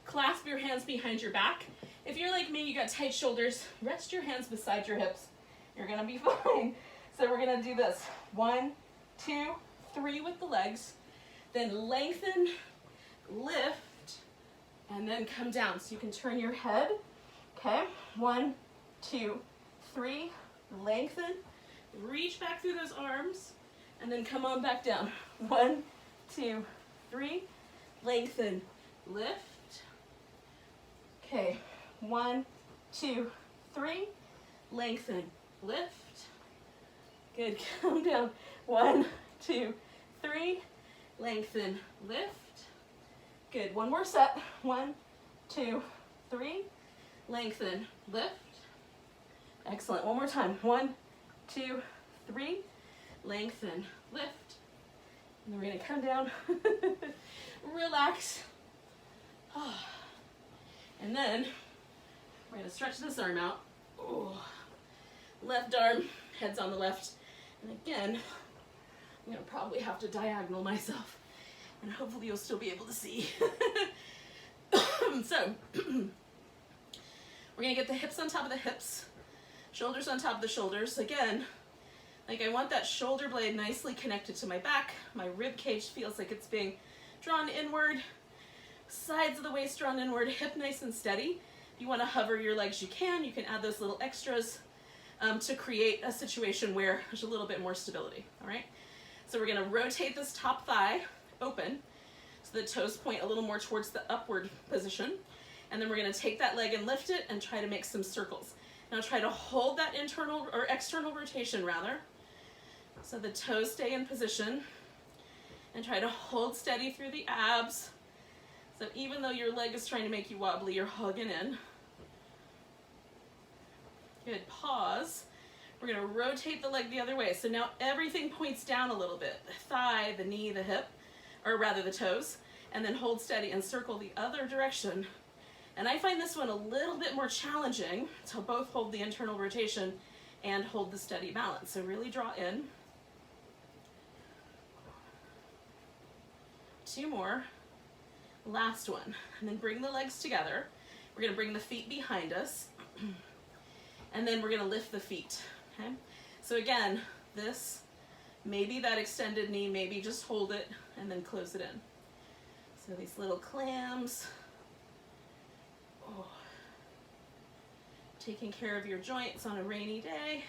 clasp your hands behind your back. If you're like me, you got tight shoulders, rest your hands beside your hips. You're gonna be fine. So we're gonna do this. 1, 2, 3 with the legs, then lengthen, lift, and then come down. So you can turn your head, okay? 1, 2, 3, lengthen, reach back through those arms, and then come on back down. 1, 2, 3, lengthen, lift. Okay, 1, 2, 3, lengthen, lift. Good, come down. 1, 2, 3, lengthen, lift. Good, one more set. 1, 2, 3, lengthen, lift. Excellent, one more time. 1, 2, 3, lengthen, lift. And then we're gonna come down, relax. And then we're going to stretch this arm out. Oh. Left arm, head's on the left. And again, I'm going to probably have to diagonal myself. And hopefully you'll still be able to see. So, we're going to get the hips on top of the hips, shoulders on top of the shoulders. Again, like I want that shoulder blade nicely connected to my back. My rib cage feels like it's being drawn inward. Sides of the waist drawn inward, hip nice and steady. If you want to hover your legs, you can. You can add those little extras to create a situation where there's a little bit more stability, all right? So we're going to rotate this top thigh open so the toes point a little more towards the upward position. And then we're going to take that leg and lift it and try to make some circles. Now try to hold that internal or external rotation rather. So the toes stay in position and try to hold steady through the abs. So even though your leg is trying to make you wobbly, you're hugging in. Good, pause. We're gonna rotate the leg the other way. So now everything points down a little bit. The thigh, the knee, the hip, or rather the toes, and then hold steady and circle the other direction. And I find this one a little bit more challenging to both hold the internal rotation and hold the steady balance. So really draw in. 2 more. Last one. And then bring the legs together. We're going to bring the feet behind us. And then we're going to lift the feet. Okay? So again, this, maybe that extended knee, maybe just hold it and then close it in. So these little clams. Oh. Taking care of your joints on a rainy day.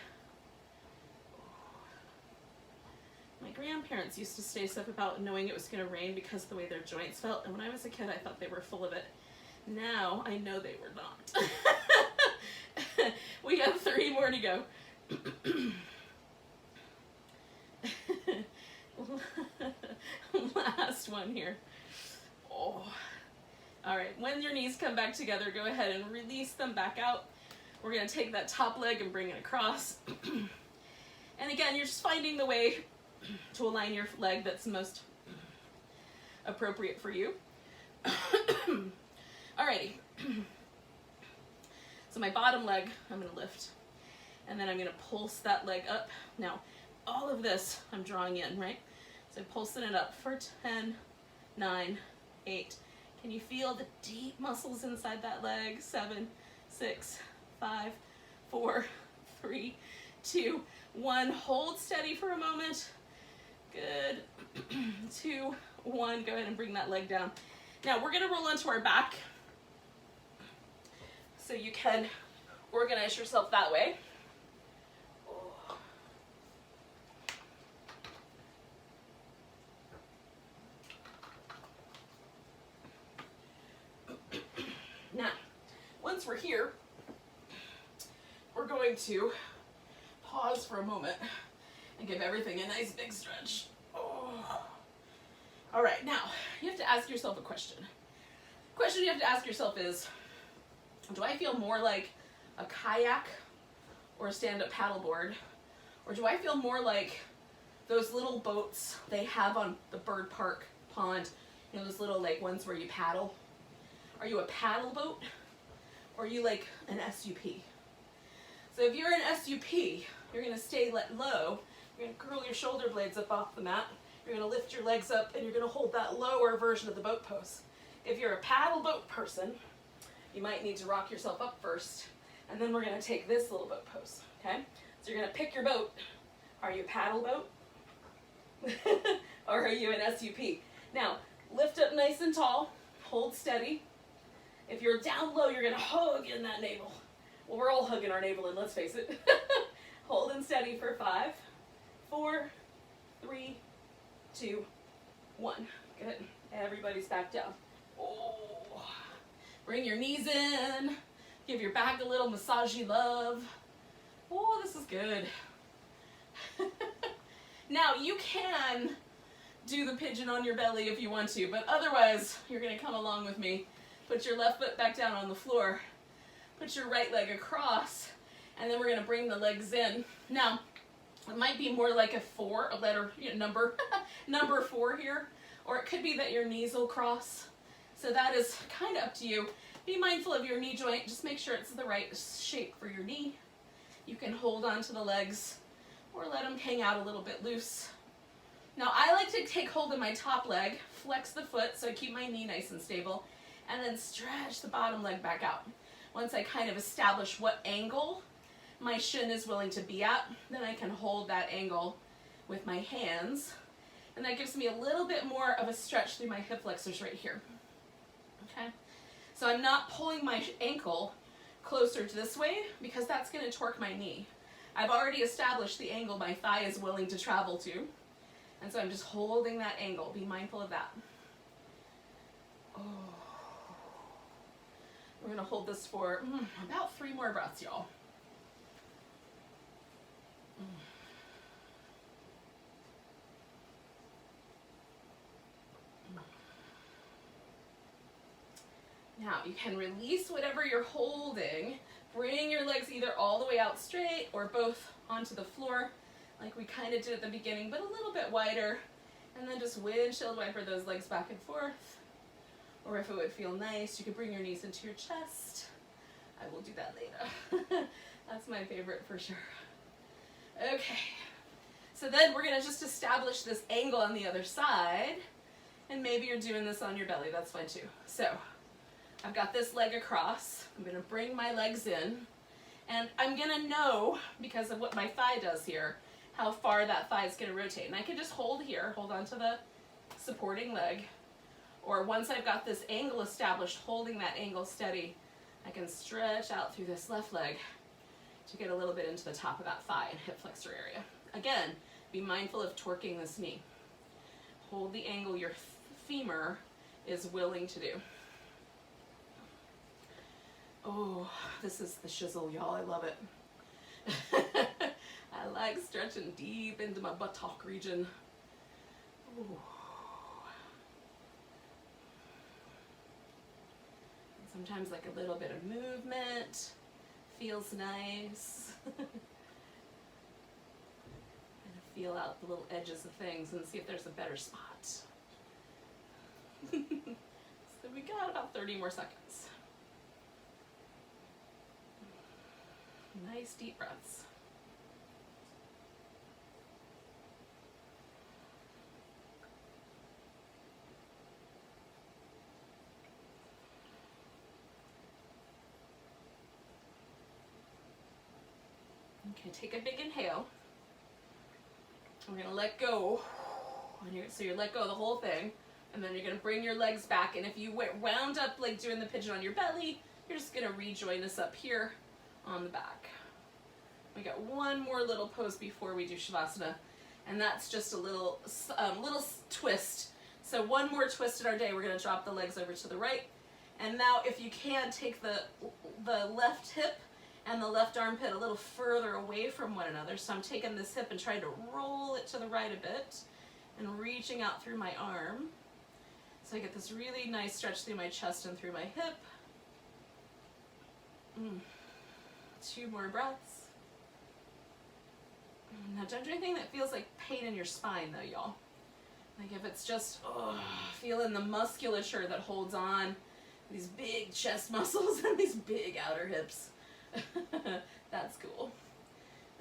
My grandparents used to stay up about knowing it was going to rain because of the way their joints felt, and when I was a kid I thought they were full of it. Now I know they were not. We have 3 more to go. Last one here. Oh. All right, when your knees come back together, go ahead and release them back out. We're going to take that top leg and bring it across. And again, you're just finding the way to align your leg that's most appropriate for you. Alrighty. So my bottom leg, I'm going to lift. And then I'm going to pulse that leg up. Now, all of this I'm drawing in, right? So pulsing it up for 10, 9, 8. Can you feel the deep muscles inside that leg? 7, 6, 5, 4, 3, 2, 1. Hold steady for a moment. Good. 2, 1. Go ahead and bring that leg down. Now we're going to roll onto our back. So you can organize yourself that way. Now, once we're here, we're going to pause for a moment and give everything a nice big stretch. Oh. All right, now you have to ask yourself a question. The question you have to ask yourself is, do I feel more like a kayak or a stand-up paddleboard? Or do I feel more like those little boats they have on the bird park pond, you know, those little like ones where you paddle? Are you a paddle boat or are you like an SUP? So if you're an SUP, you're gonna stay low. You're gonna curl your shoulder blades up off the mat. You're gonna lift your legs up and you're gonna hold that lower version of the boat pose. If you're a paddle boat person, you might need to rock yourself up first, and then we're gonna take this little boat pose, okay? So you're gonna pick your boat. Are you a paddle boat? Or are you an SUP? Now, lift up nice and tall, hold steady. If you're down low, you're gonna hug in that navel. Well, we're all hugging our navel in, let's face it. Holding steady for 5, 4, 3, 2, 1. Good. Everybody's back down. Oh. Bring your knees in. Give your back a little massagey love. Oh, this is good. Now, you can do the pigeon on your belly if you want to, but otherwise, you're gonna come along with me. Put your left foot back down on the floor. Put your right leg across, and then we're gonna bring the legs in. Now, it might be more like a letter, number 4 here, or it could be that your knees will cross. So that is kind of up to you. Be mindful of your knee joint. Just make sure it's the right shape for your knee. You can hold on to the legs or let them hang out a little bit loose. Now I like to take hold of my top leg, flex the foot so I keep my knee nice and stable, and then stretch the bottom leg back out. Once I kind of establish what angle my shin is willing to be at, then I can hold that angle with my hands, and that gives me a little bit more of a stretch through my hip flexors right here. Okay, so I'm not pulling my ankle closer to this way because that's going to torque my knee. I've already established the angle my thigh is willing to travel to, and so I'm just holding that angle. Be mindful of that. Oh. We're going to hold this for about 3 more breaths, y'all. Now you can release whatever you're holding. Bring your legs either all the way out straight or both onto the floor like we kind of did at the beginning, but a little bit wider. And then just windshield wiper those legs back and forth. Or if it would feel nice, you could bring your knees into your chest. I will do that later. That's my favorite for sure. Okay, so then we're gonna just establish this angle on the other side. And maybe you're doing this on your belly, that's fine too. So I've got this leg across. I'm gonna bring my legs in, and I'm gonna know, because of what my thigh does here, how far that thigh is gonna rotate. And I can just hold here, hold onto the supporting leg, or once I've got this angle established, holding that angle steady, I can stretch out through this left leg to get a little bit into the top of that thigh and hip flexor area. Again, be mindful of torquing this knee. Hold the angle your femur is willing to do. Oh, this is the shizzle, y'all. I love it. I like stretching deep into my buttock region. Ooh. Sometimes like a little bit of movement feels nice. And feel out the little edges of things and see if there's a better spot. So we got about 30 more seconds. Nice deep breaths. Okay, take a big inhale. We're gonna let go. So you let go of the whole thing, and then you're gonna bring your legs back. And if you wound up like doing the pigeon on your belly, you're just gonna rejoin us up here on the back. We got one more little pose before we do Shavasana, and that's just a little twist. So one more twist in our day. We're gonna drop the legs over to the right, and now if you can, take the left hip and the left armpit a little further away from one another. So I'm taking this hip and trying to roll it to the right a bit and reaching out through my arm. So I get this really nice stretch through my chest and through my hip. 2 more breaths. Now don't do anything that feels like pain in your spine though, y'all. Like if it's just feeling the musculature that holds on these big chest muscles and these big outer hips. That's cool.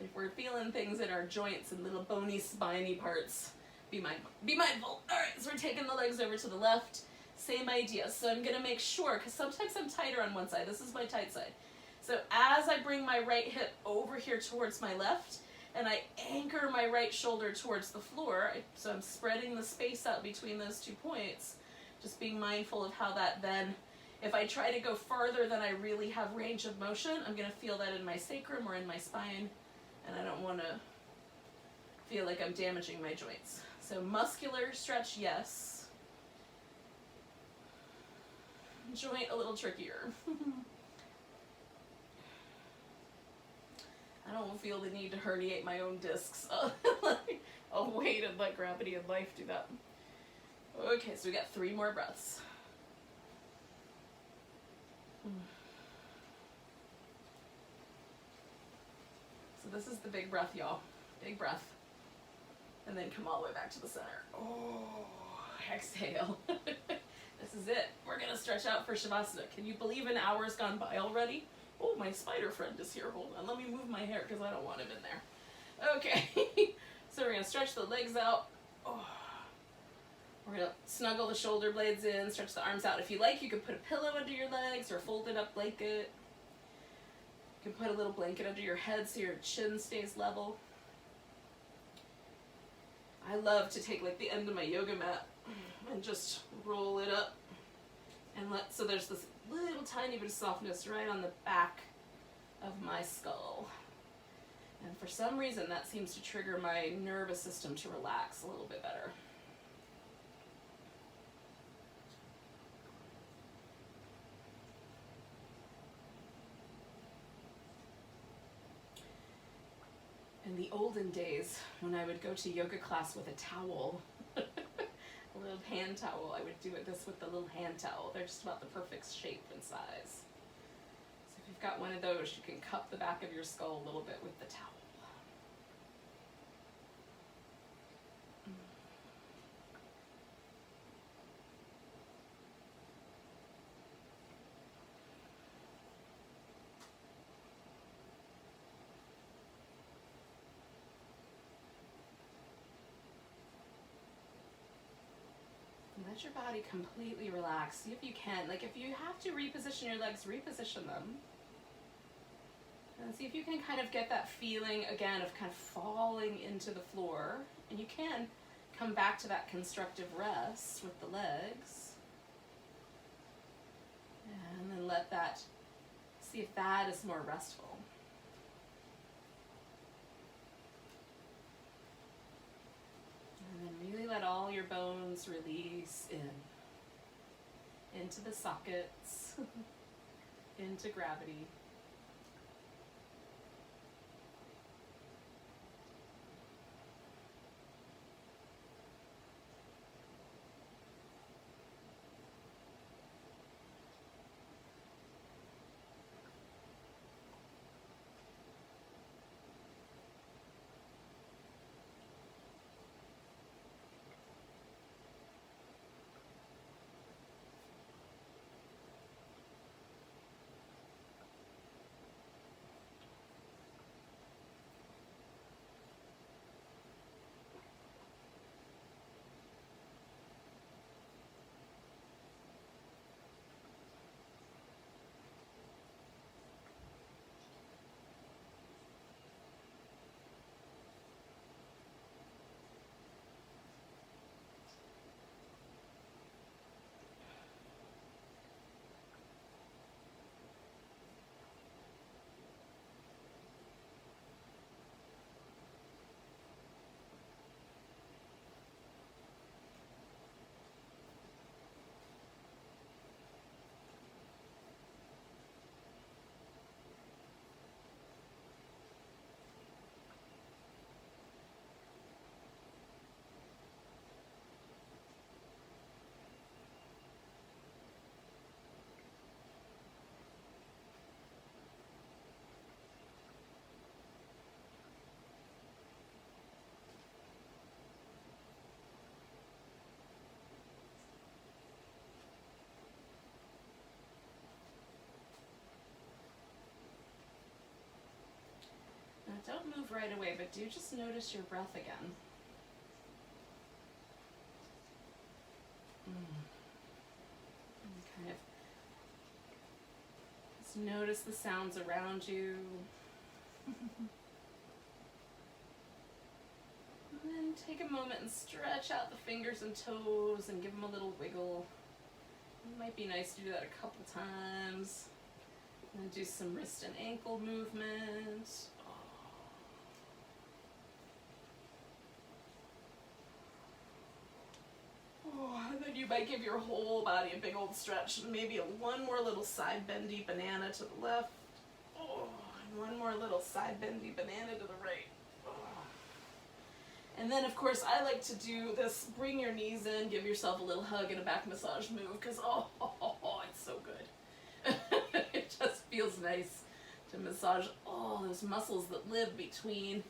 If we're feeling things in our joints and little bony spiny parts, be mindful. Be mindful. All right, so we're taking the legs over to the left. Same idea. So I'm gonna make sure, because sometimes I'm tighter on one side. This is my tight side. So as I bring my right hip over here towards my left, and I anchor my right shoulder towards the floor, so I'm spreading the space out between those 2 points, just being mindful of how that then, if I try to go farther than I really have range of motion, I'm going to feel that in my sacrum or in my spine, and I don't want to feel like I'm damaging my joints. So muscular stretch, yes. Joint a little trickier. I don't feel the need to herniate my own discs. I'll wait and let gravity and life do that. Okay, so we got 3 more breaths. So this is the big breath, y'all. Big breath. And then come all the way back to the center. Oh, exhale. This is it. We're gonna stretch out for Shavasana. Can you believe an hour's gone by already? Oh, my spider friend is here. Hold on, let me move my hair because I don't want him in there. Okay, so we're gonna stretch the legs out. Oh. We're gonna snuggle the shoulder blades in, stretch the arms out. If you like, you could put a pillow under your legs or folded up blanket. You can put a little blanket under your head so your chin stays level. I love to take like the end of my yoga mat and just roll it up and so there's this little tiny bit of softness right on the back of my skull. And for some reason that seems to trigger my nervous system to relax a little bit better. In the olden days, when I would go to yoga class with a towel, a little hand towel, I would do this with the little hand towel. They're just about the perfect shape and size. So if you've got one of those, you can cup the back of your skull a little bit with the towel. Let your body completely relax. See if you can. Like if you have to reposition your legs, reposition them. And see if you can kind of get that feeling again of kind of falling into the floor. And you can come back to that constructive rest with the legs. And then let that, see if that is more restful. And then really let all your bones release into the sockets, into gravity. Don't move right away, but do just notice your breath again. And kind of just notice the sounds around you. And then take a moment and stretch out the fingers and toes and give them a little wiggle. It might be nice to do that a couple times. And then do some wrist and ankle movement. And then you might give your whole body a big old stretch, and maybe one more little side bendy banana to the left. And one more little side bendy banana to the right. And then, of course, I like to do this, bring your knees in, give yourself a little hug and a back massage move, because it's so good. It just feels nice to massage all those muscles that live between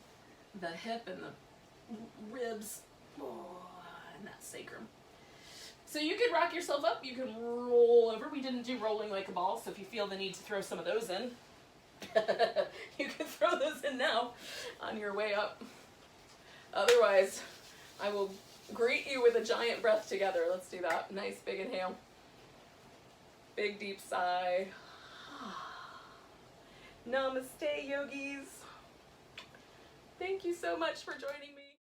the hip and the ribs, and that sacrum. So you could rock yourself up, you can roll over. We didn't do rolling like a ball, so if you feel the need to throw some of those in, you can throw those in now on your way up. Otherwise, I will greet you with a giant breath together. Let's do that. Nice big inhale. Big deep sigh. Namaste, yogis. Thank you so much for joining me.